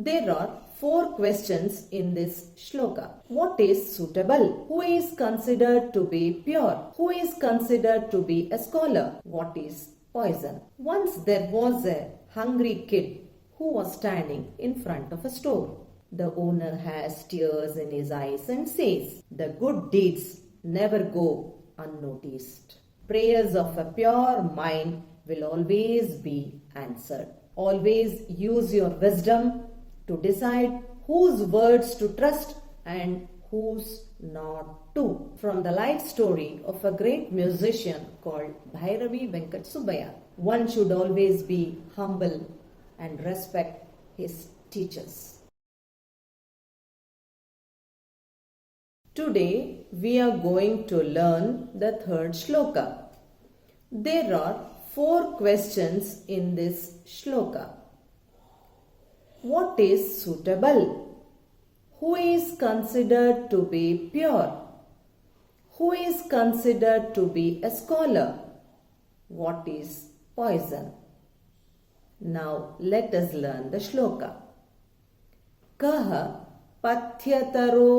There are 4 questions in this shloka. What is suitable? Who is considered to be pure? Who is considered to be a scholar? What is poison? Once there was a hungry kid who was standing in front of a store. The owner has tears in his eyes and says, "The good deeds never go unnoticed. Prayers of a pure mind will always be answered. Always use your wisdom to decide whose words to trust and whose not to." From the life story of a great musician called Bhairavi Venkat Subbaya. One should always be humble and respect his teachers. Today we are going to learn the third shloka. There are 4 questions in this shloka. What is suitable? Who is considered to be pure? Who is considered to be a scholar? What is poison? Now let us learn the shloka. Kaha pathyataro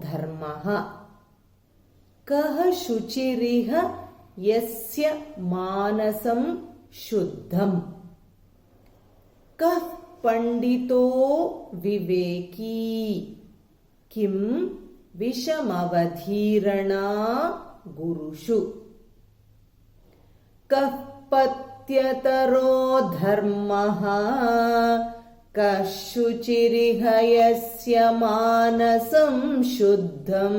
dharmaha. Kaha shuchiriha yasya manasam shuddham. Kah pandito viveki. Kim vishamavadhirana gurushu. Kah patyataro dharmaha. Kashuchiriha yasya manasam shuddham.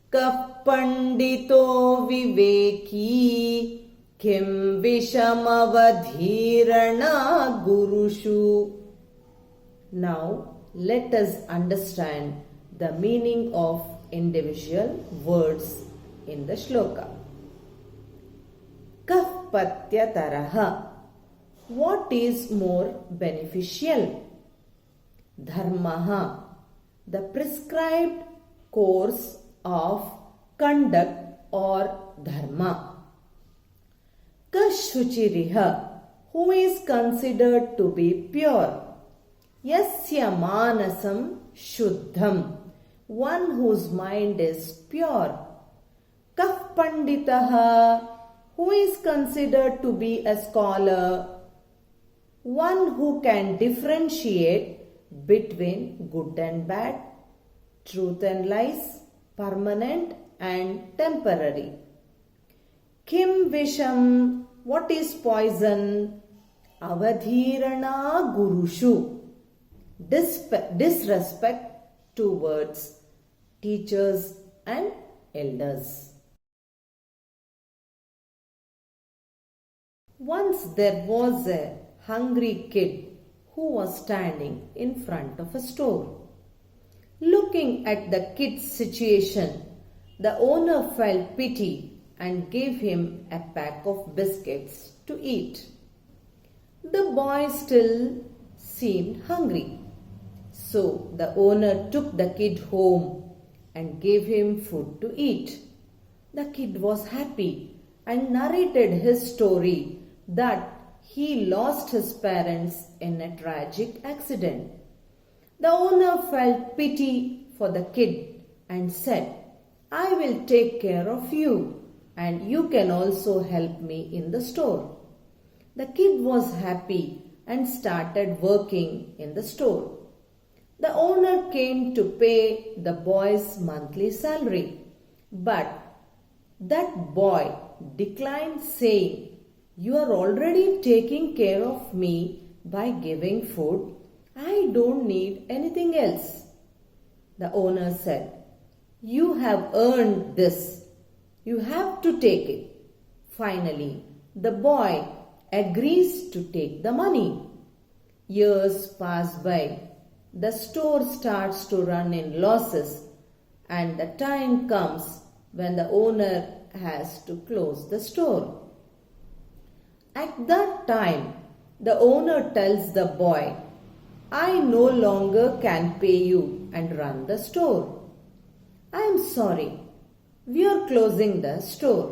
Kah pandito viveki. Kim vishamavadhirana gurushu. Now let us understand the meaning of individual words in the shloka. Kah patyataraha. What is more beneficial? Dharmaha. The prescribed course of conduct or dharma. Kashuchiriha. Who is considered to be pure? Yasya manasam shuddham. One whose mind is pure. Kah panditaha. Who is considered to be a scholar? One who can differentiate between good and bad, truth and lies, permanent and temporary. Kim visham. What is poison? Avadhirana gurushu. Disrespect towards teachers and elders. Once there was a hungry kid who was standing in front of a store. Looking at the kid's situation, the owner felt pity and gave him a pack of biscuits to eat. The boy still seemed hungry, so the owner took the kid home and gave him food to eat. The kid was happy and narrated his story that he lost his parents in a tragic accident. The owner felt pity for the kid and said, "I will take care of you and you can also help me in the store." The kid was happy and started working in the store. The owner came to pay the boy's monthly salary, but that boy declined, saying, "You are already taking care of me by giving food. I don't need anything else." The owner said, "You have earned this. You have to take it." Finally, the boy agrees to take the money. Years pass by. The store starts to run in losses, and the time comes when the owner has to close the store. At that time, the owner tells the boy, "I no longer can pay you and run the store. I am sorry. We are closing the store."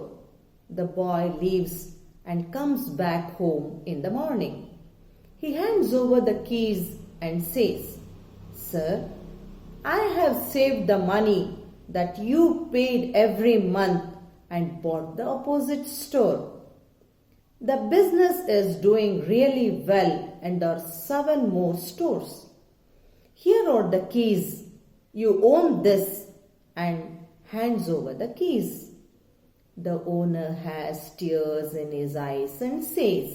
The boy leaves and comes back home in the morning. He hands over the keys and says, "Sir, I have saved the money that you paid every month and bought the opposite store. The business is doing really well and there are 7 more stores. Here are the keys. You own this," and hands over the keys. The owner has tears in his eyes and says,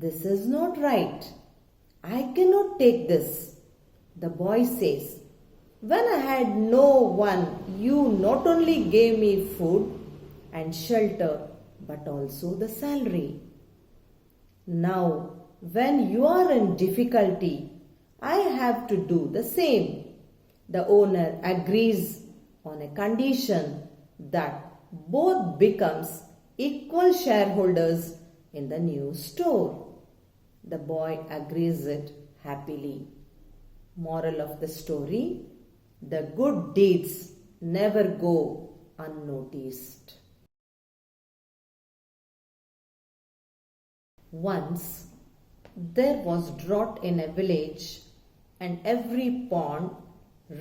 "This is not right. I cannot take this." The boy says, "When I had no one, you not only gave me food and shelter, but also the salary. Now, when you are in difficulty, I have to do the same." The owner agrees on a condition that both becomes equal shareholders in the new store. The boy agrees it happily. Moral of the story: the good deeds never go unnoticed. Once there was drought in a village, and every pond,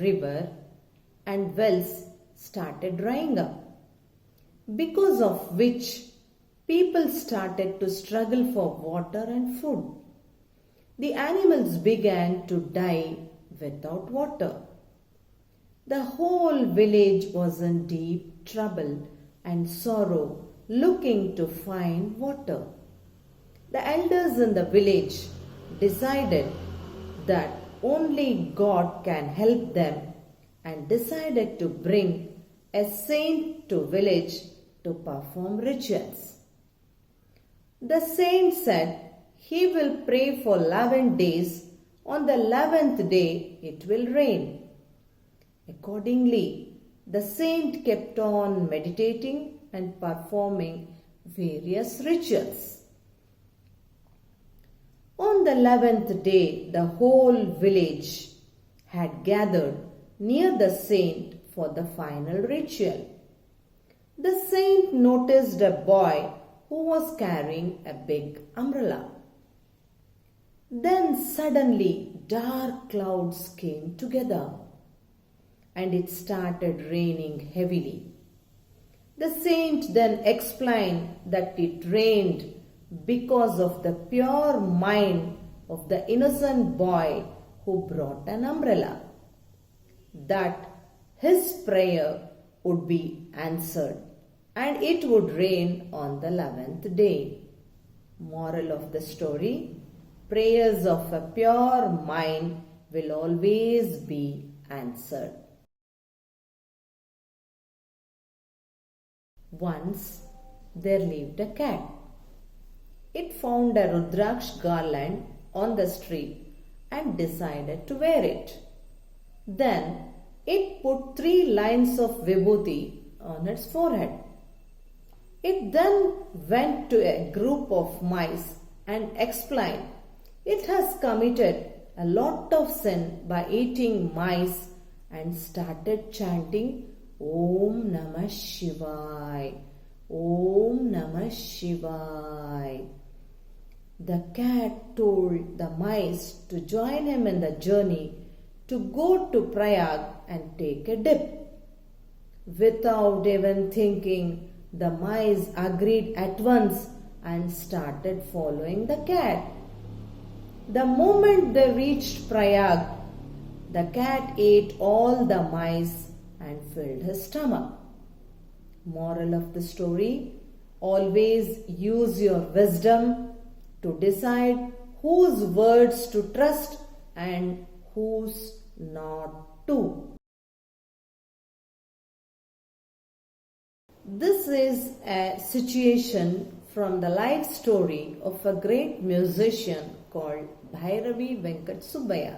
river, and wells started drying up, because of which people started to struggle for water and food. The animals began to die without water. The whole village was in deep trouble and sorrow, looking to find water. The elders in the village decided that only God can help them and decided to bring a saint to village to perform rituals. The saint said he will pray for 11 days. On the 11th day it will rain. Accordingly, the saint kept on meditating and performing various rituals. On the 11th day, the whole village had gathered near the saint for the final ritual. The saint noticed a boy who was carrying a big umbrella. Then suddenly dark clouds came together and it started raining heavily. The saint then explained that it rained because of the pure mind of the innocent boy who brought an umbrella, that his prayer would be answered and it would rain on the 11th day. Moral of the story: prayers of a pure mind will always be answered. Once there lived a cat. It found a Rudraksh garland on the street and decided to wear it. Then it put 3 lines of vibhuti on its forehead. It then went to a group of mice and explained it has committed a lot of sin by eating mice and started chanting Om Namah Shivaya, Om Namah Shivaya. The cat told the mice to join him in the journey to go to Prayag and take a dip. Without even thinking, the mice agreed at once and started following the cat. The moment they reached Prayag, the cat ate all the mice and filled his stomach. Moral of the story: always use your wisdom to decide whose words to trust and whose not to. This is a situation from the life story of a great musician called Bhairavi Venkat Subbaya.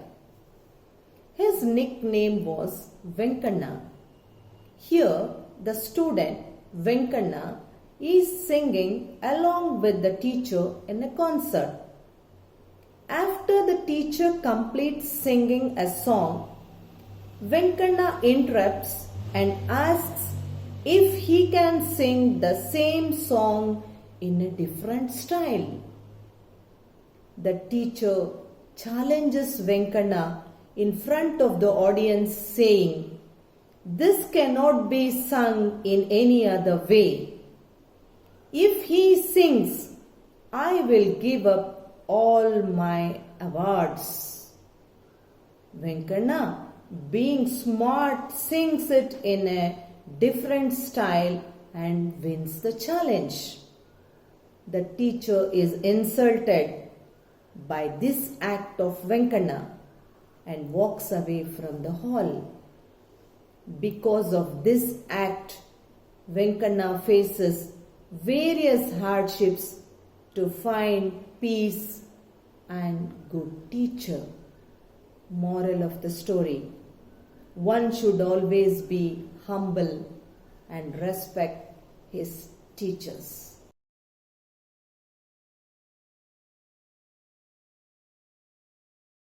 His nickname was Venkanna. Here, the student Venkanna is singing along with the teacher in a concert. After the teacher completes singing a song, Venkanna interrupts and asks if he can sing the same song in a different style. The teacher challenges Venkana in front of the audience, saying, "This cannot be sung in any other way. If he sings, I will give up all my awards." Venkana, being smart, sings it in a different style and wins the challenge. The teacher is insulted by this act of Venkana and walks away from the hall. Because of this act, Venkana faces various hardships to find peace and good teacher. Moral of the story: one should always be humble and respect his teachers.